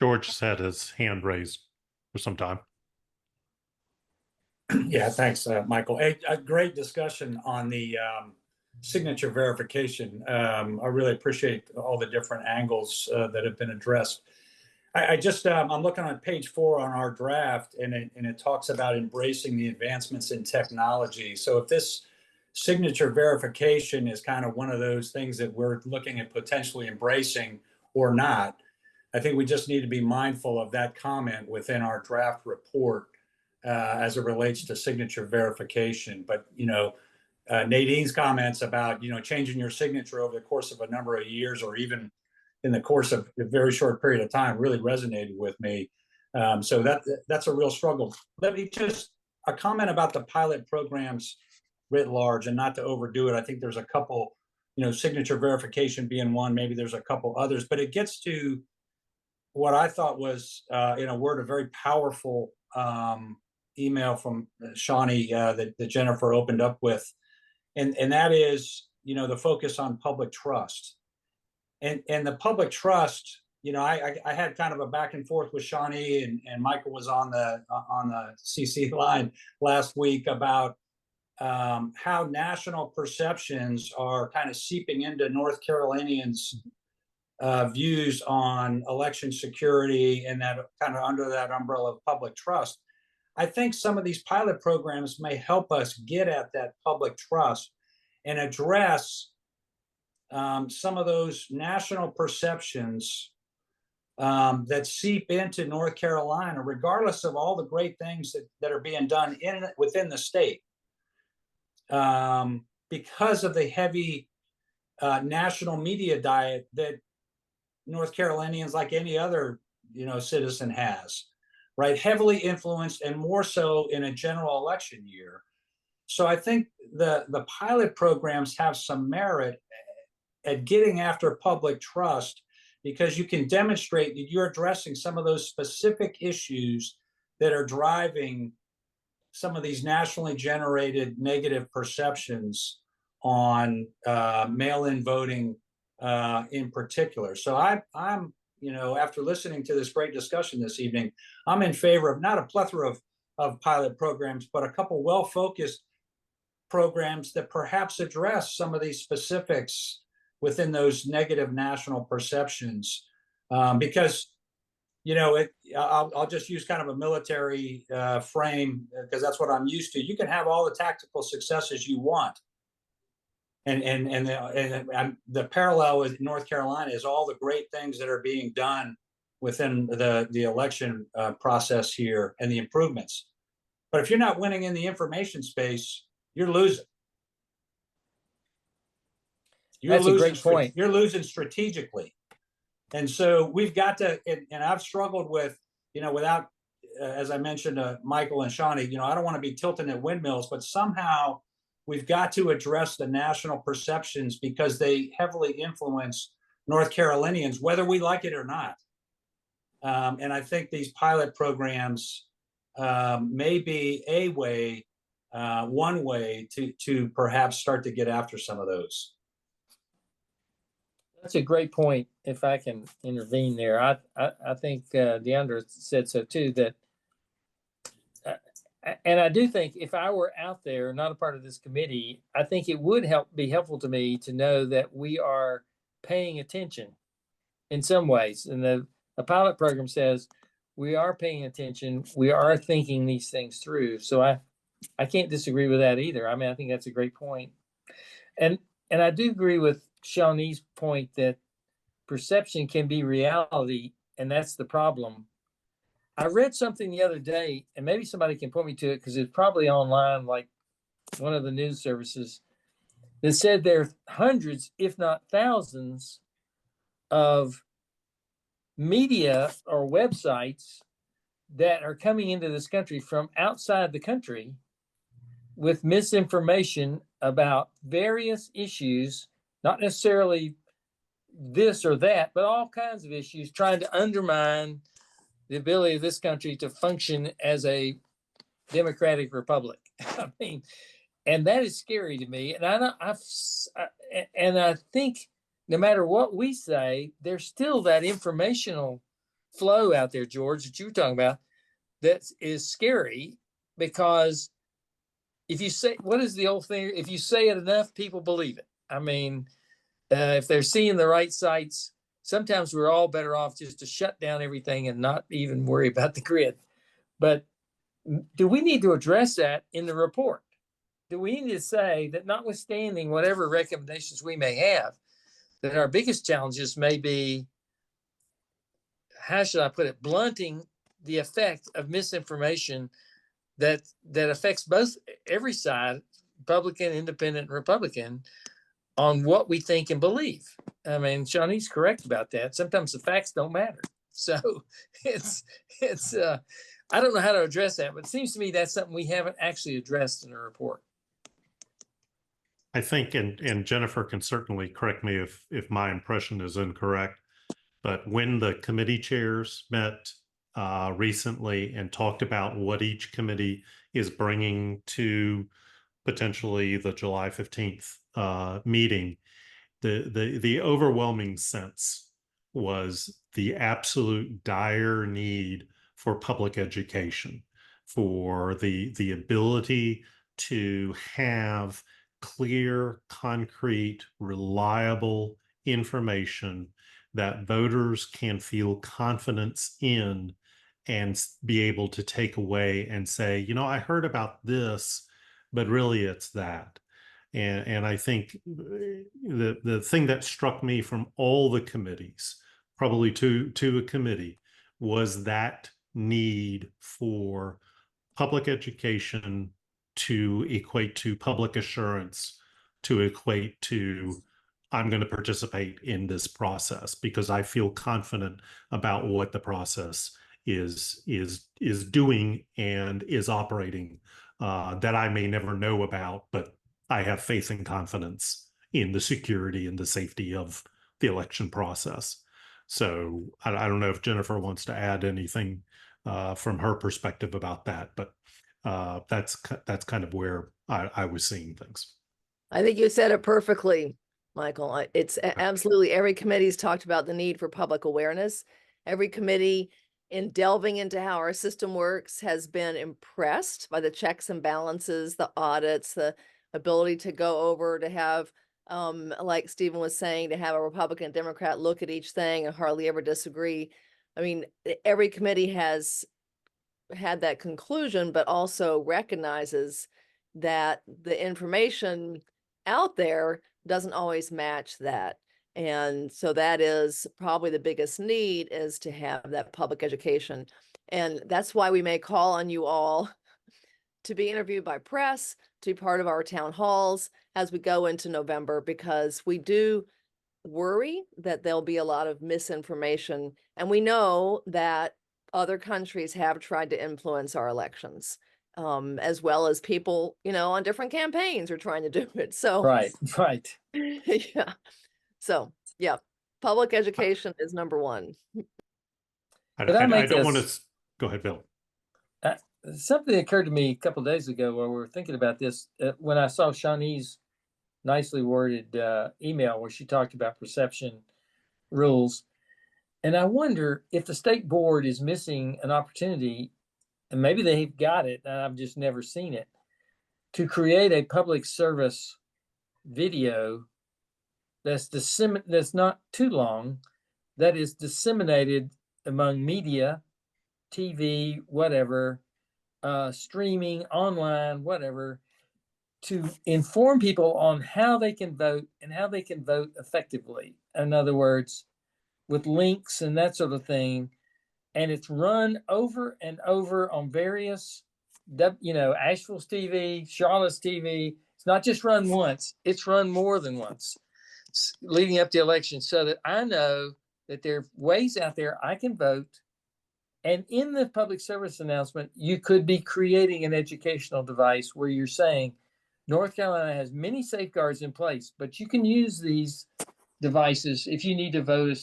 George has had his hand raised for some time. Yeah, thanks, Michael. A great discussion on the signature verification. I really appreciate all the different angles that have been addressed. I'm looking on page 4 on our draft, and it talks about embracing the advancements in technology. So if this signature verification is kind of one of those things that we're looking at potentially embracing or not, I think we just need to be mindful of that comment within our draft report as it relates to signature verification. But, Nadine's comments about, changing your signature over the course of a number of years or even in the course of a very short period of time really resonated with me. So that's a real struggle. Let me a comment about the pilot programs writ large, and not to overdo it. I think there's a couple, signature verification being one, maybe there's a couple others, but it gets to what I thought was, in a word, a very powerful email from Shawnee that Jennifer opened up with. And that is, the focus on public trust. And the public trust, I had kind of a back and forth with Shawnee, and Michael was on the CC line last week about how national perceptions are kind of seeping into North Carolinians' views on election security, and that kind of under that umbrella of public trust. I think some of these pilot programs may help us get at that public trust and address some of those national perceptions that seep into North Carolina, regardless of all the great things that are being done within the state, because of the heavy national media diet that North Carolinians, like any other citizen, has, right? Heavily influenced, and more so in a general election year. So I think the pilot programs have some merit at getting after public trust, because you can demonstrate that you're addressing some of those specific issues that are driving some of these nationally generated negative perceptions on mail-in voting in particular. So I'm after listening to this great discussion this evening, I'm in favor of not a plethora of pilot programs, but a couple well-focused programs that perhaps address some of these specifics within those negative national perceptions. Because you know, I'll just use kind of a military frame because that's what I'm used to. You can have all the tactical successes you want. And the parallel with North Carolina is all the great things that are being done within the election process here and the improvements. But if you're not winning in the information space, you're losing. That's a great point. You're losing strategically. And so we've got to, and I've struggled with, without, as I mentioned, Michael and Shawnee, I don't want to be tilting at windmills, but somehow we've got to address the national perceptions because they heavily influence North Carolinians, whether we like it or not. And I think these pilot programs may be a way, one way to perhaps start to get after some of those. That's a great point. If I can intervene there, I think Deandra said so too. That, and I do think if I were out there, not a part of this committee, I think it would be helpful to me to know that we are paying attention in some ways. And the pilot program says we are paying attention. We are thinking these things through. So I can't disagree with that either. I mean, I think that's a great point. And I do agree with Shawnee's point that perception can be reality, and that's the problem. I read something the other day, and maybe somebody can point me to it because it's probably online, like one of the news services, that said there are hundreds, if not thousands, of media or websites that are coming into this country from outside the country with misinformation about various issues, not necessarily this or that, but all kinds of issues, trying to undermine the ability of this country to function as a democratic republic. I mean, and that is scary to me. And I think no matter what we say, there's still that informational flow out there, George, that you were talking about, that is scary because if you say, what is the old thing? If you say it enough, people believe it. I mean, if they're seeing the right sites, sometimes we're all better off just to shut down everything and not even worry about the grid. But do we need to address that in the report? Do we need to say that notwithstanding whatever recommendations we may have, that our biggest challenges may be, how should I put it, blunting the effect of misinformation that affects both every side, Republican, Independent, and Republican, on what we think and believe. I mean, Shawnee's correct about that. Sometimes the facts don't matter. So it's I don't know how to address that, but it seems to me that's something we haven't actually addressed in the report. I think, and Jennifer can certainly correct me if my impression is incorrect, but when the committee chairs met recently and talked about what each committee is bringing to potentially the July 15th meeting, the overwhelming sense was the absolute dire need for public education, for the ability to have clear, concrete, reliable information that voters can feel confidence in and be able to take away and say, I heard about this, but really it's that. And I think the thing that struck me from all the committees, probably to a committee, was that need for public education to equate to public assurance, to equate to I'm going to participate in this process because I feel confident about what the process is doing and is operating, that I may never know about, but I have faith and confidence in the security and the safety of the election process. So I don't know if Jennifer wants to add anything from her perspective about that, but that's kind of where I was seeing things. I think you said it perfectly, Michael. It's absolutely every committee's talked about the need for public awareness. Every committee in delving into how our system works has been impressed by the checks and balances, the audits, the ability to go over to have, like Stephen was saying, to have a Republican, Democrat look at each thing and hardly ever disagree. I mean, every committee has had that conclusion, but also recognizes that the information out there doesn't always match that. And so that is probably the biggest need, is to have that public education. And that's why we may call on you all to be interviewed by press, to be part of our town halls as we go into November, because we do worry that there'll be a lot of misinformation. And we know that other countries have tried to influence our elections, as well as people, on different campaigns are trying to do it. So, Right, right. yeah. So, yeah, public education is number one. Could I I make don't want this- to, go ahead, Bill. Something occurred to me a couple days ago while we were thinking about this, when I saw Shawnee's nicely worded email where she talked about perception rules. And I wonder if the state board is missing an opportunity, and maybe they've got it, and I've just never seen it, to create a public service video that's not too long, that is disseminated among media, TV, whatever, streaming, online, whatever, to inform people on how they can vote and how they can vote effectively. In other words, with links and that sort of thing. And it's run over and over on various, Asheville's TV, Charlotte's TV. It's not just run once, it's run more than once leading up to the election, so that I know that there are ways out there I can vote. And in the public service announcement, you could be creating an educational device where you're saying, North Carolina has many safeguards in place, but you can use these devices if you need to vote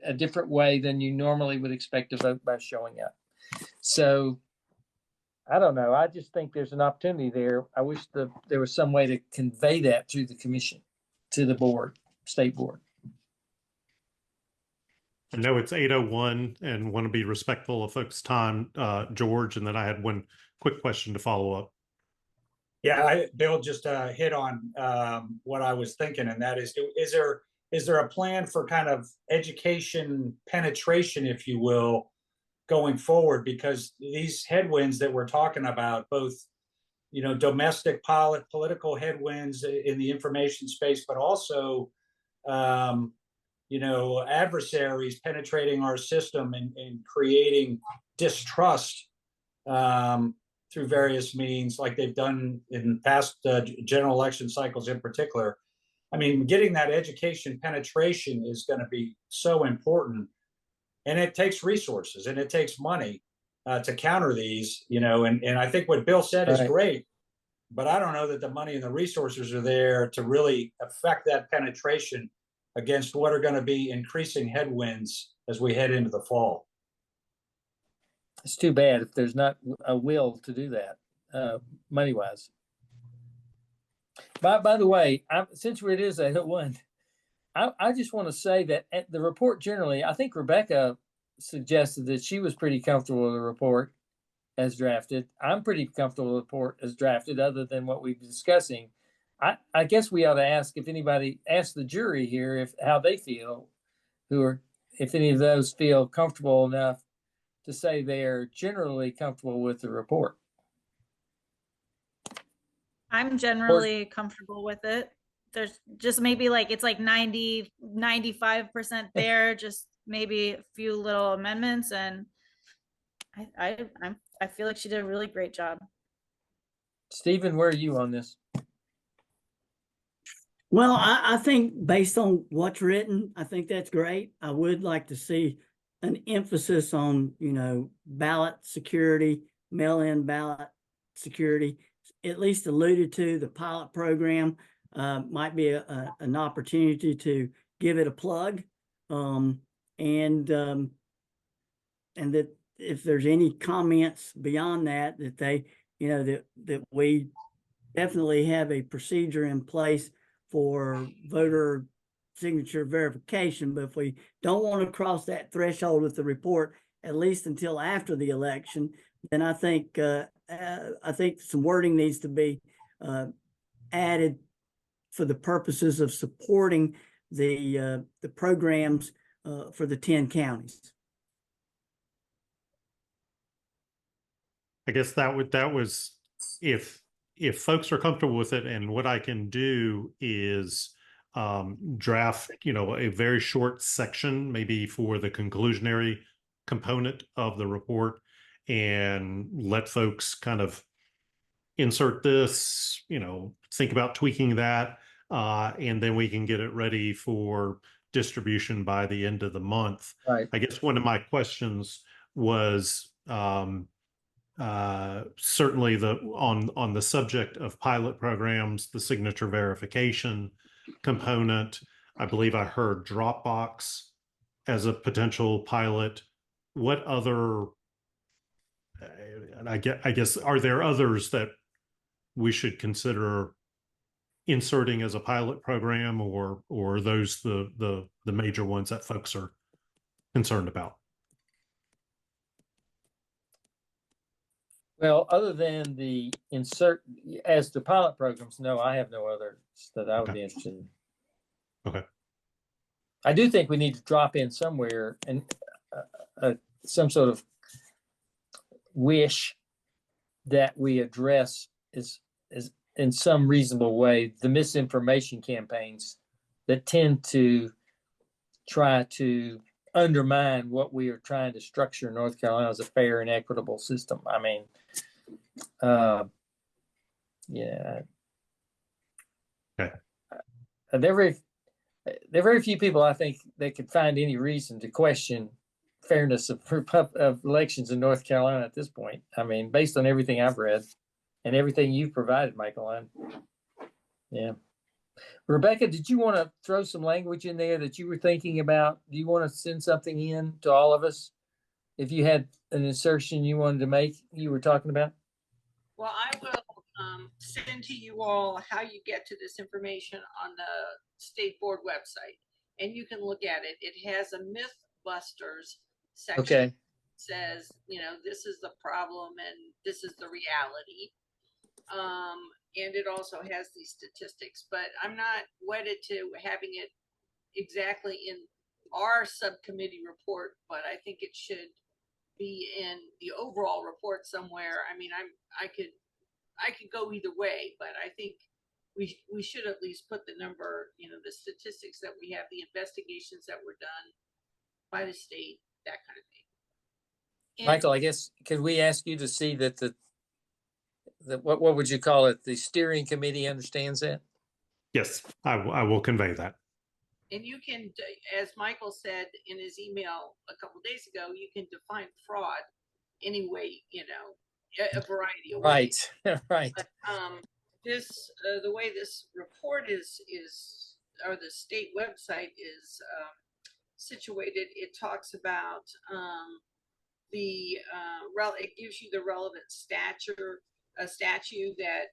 a different way than you normally would expect to vote by showing up. So I don't know. I just think there's an opportunity there. I wish there was some way to convey that to the commission, to the board, state board. I know it's 8:01 and want to be respectful of folks' time, George, and then I had one quick question to follow up. Yeah, Bill just hit on what I was thinking, and that is there a plan for kind of education penetration, if you will, going forward? Because these headwinds that we're talking about, both domestic political headwinds in the information space, but also adversaries penetrating our system and creating distrust through various means, like they've done in past general election cycles in particular. I mean, getting that education penetration is going to be so important, and it takes resources and it takes money to counter these, and I think what Bill said is great, but I don't know that the money and the resources are there to really affect that penetration against what are going to be increasing headwinds as we head into the fall. It's too bad if there's not a will to do that, money wise. By the way, since it is 8:01, I just want to say that at the report generally, I think Rebecca suggested that she was pretty comfortable with the report as drafted. I'm pretty comfortable with the report as drafted, other than what we've been discussing. I guess we ought to ask the jury here how they feel, if any of those feel comfortable enough to say they're generally comfortable with the report. I'm generally comfortable with it. There's just maybe it's like 95% there, just maybe a few little amendments, and I feel like she did a really great job. Stephen, where are you on this? Well, I think based on what's written, I think that's great. I would like to see an emphasis on, ballot security, mail-in ballot security, at least alluded to. The pilot program might be an opportunity to give it a plug, and that if there's any comments beyond that they, that we definitely have a procedure in place for voter signature verification. But if we don't want to cross that threshold with the report, at least until after the election, then I think some wording needs to be added for the purposes of supporting the programs for the 10 counties. I guess that was if folks are comfortable with it, and what I can do is draft, a very short section, maybe for the conclusionary component of the report, and let folks kind of insert this, think about tweaking that, and then we can get it ready for distribution by the end of the month. Right. I guess one of my questions was certainly on the subject of pilot programs, the signature verification component. I believe I heard Dropbox as a potential pilot. What other? And I guess are there others that we should consider inserting as a pilot program, or are those the major ones that folks are concerned about? Well, other than the insert as the pilot programs, no, I have no others that I would be interested in. Okay. I do think we need to drop in somewhere and some sort of wish that we address is in some reasonable way the misinformation campaigns that tend to try to undermine what we are trying to structure in North Carolina as a fair and equitable system. I mean, yeah. Okay. There are very few people, I think, that could find any reason to question fairness of elections in North Carolina at this point. I mean, based on everything I've read and everything you've provided, Michael. Yeah. Rebecca, did you want to throw some language in there that you were thinking about? Do you want to send something in to all of us? If you had an insertion you wanted to make, you were talking about? Well, I will send to you all how you get to this information on the state board website, and you can look at it. It has a Mythbusters section. Okay. Says, this is the problem and this is the reality. And it also has these statistics, but I'm not wedded to having it exactly in our subcommittee report, but I think it should be in the overall report somewhere. I mean, I could go either way, but I think we should at least put the number, the statistics that we have, the investigations that were done by the state, that kind of thing. And Michael, I guess, could we ask you to see that the what would you call it? The steering committee understands that? Yes, I will convey that. And you can, as Michael said in his email a couple of days ago, you can define fraud any way, a variety of ways. Right, right. But, this, the way this report is, or the state website is situated, it talks about it gives you the relevant statute that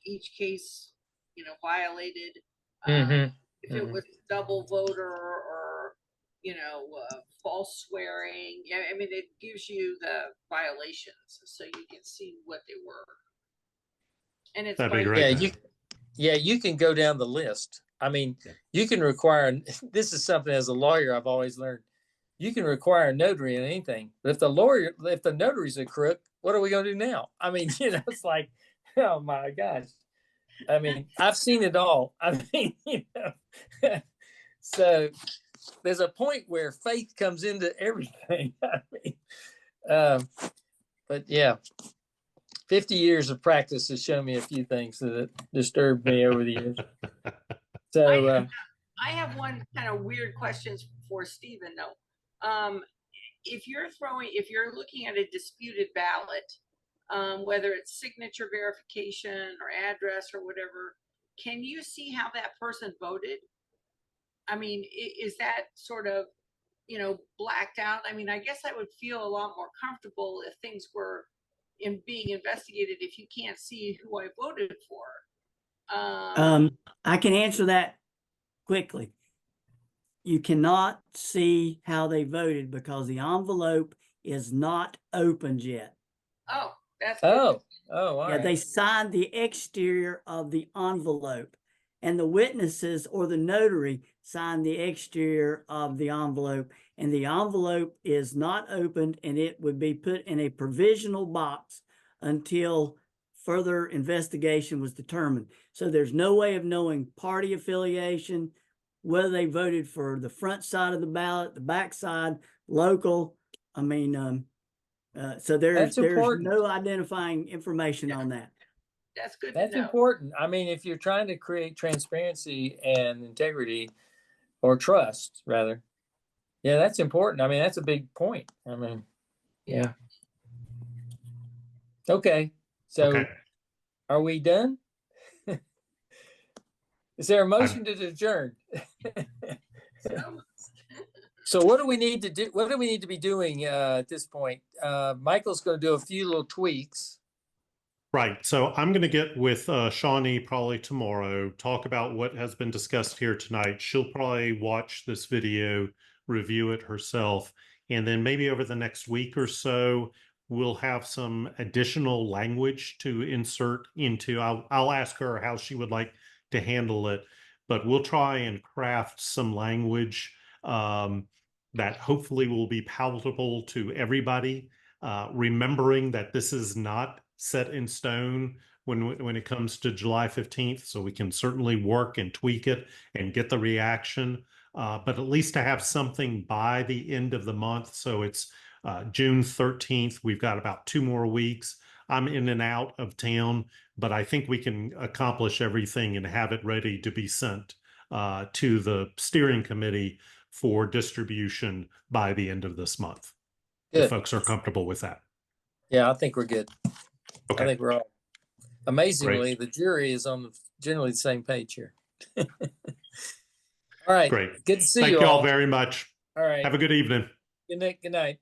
each case, violated. If it was double voter or, false swearing. I mean, it gives you the violations so you can see what they were. And it's That'd be great. You can go down the list. I mean, you can require, this is something as a lawyer I've always learned, you can require a notary in anything. But if the notary's a crook, what are we going to do now? I mean, it's like, oh my gosh. I mean, I've seen it all. I mean, so there's a point where faith comes into everything. I mean, but yeah, 50 years of practice has shown me a few things that disturbed me over the years. So I have one kind of weird question for Stephen though. If you're looking at a disputed ballot, whether it's signature verification or address or whatever, can you see how that person voted? I mean, is that sort of, blacked out? I mean, I guess I would feel a lot more comfortable if things were being investigated if you can't see who I voted for. I can answer that quickly. You cannot see how they voted because the envelope is not opened yet. Oh, that's all right. They signed the exterior of the envelope, and the witnesses or the notary sign the exterior of the envelope, and the envelope is not opened, and it would be put in a provisional box until further investigation was determined. So there's no way of knowing party affiliation, whether they voted for the front side of the ballot, the back side, local. I mean, so there's important. no identifying information Yeah. on that. That's good to That's know. important. I mean, if you're trying to create transparency and integrity or trust, rather, yeah, that's important. I mean, that's a big point. I mean, yeah. Okay. So Okay. are we done? Is there a I'm- motion to adjourn? So, So what do we need to do? What do we need to be doing at this point? Michael's going to do a few little tweaks. Right. So I'm going to get with Shawnee probably tomorrow, talk about what has been discussed here tonight. She'll probably watch this video, review it herself, and then maybe over the next week or so, we'll have some additional language to insert into. I'll ask her how she would like to handle it, but we'll try and craft some language that hopefully will be palatable to everybody, remembering that this is not set in stone when it comes to July 15th. So we can certainly work and tweak it and get the reaction, but at least to have something by the end of the month. So it's June 13th. We've got about 2 more weeks. I'm in and out of town, but I think we can accomplish everything and have it ready to be sent to the steering committee for distribution by the end of this month. If Good. folks are comfortable with that. Yeah, I think we're good. Okay. I think we're all. Amazingly, the jury is on generally the same page here. All right. Great. Good to see Thank you you all all. very much. All right. Have a good evening. Good night. Good night.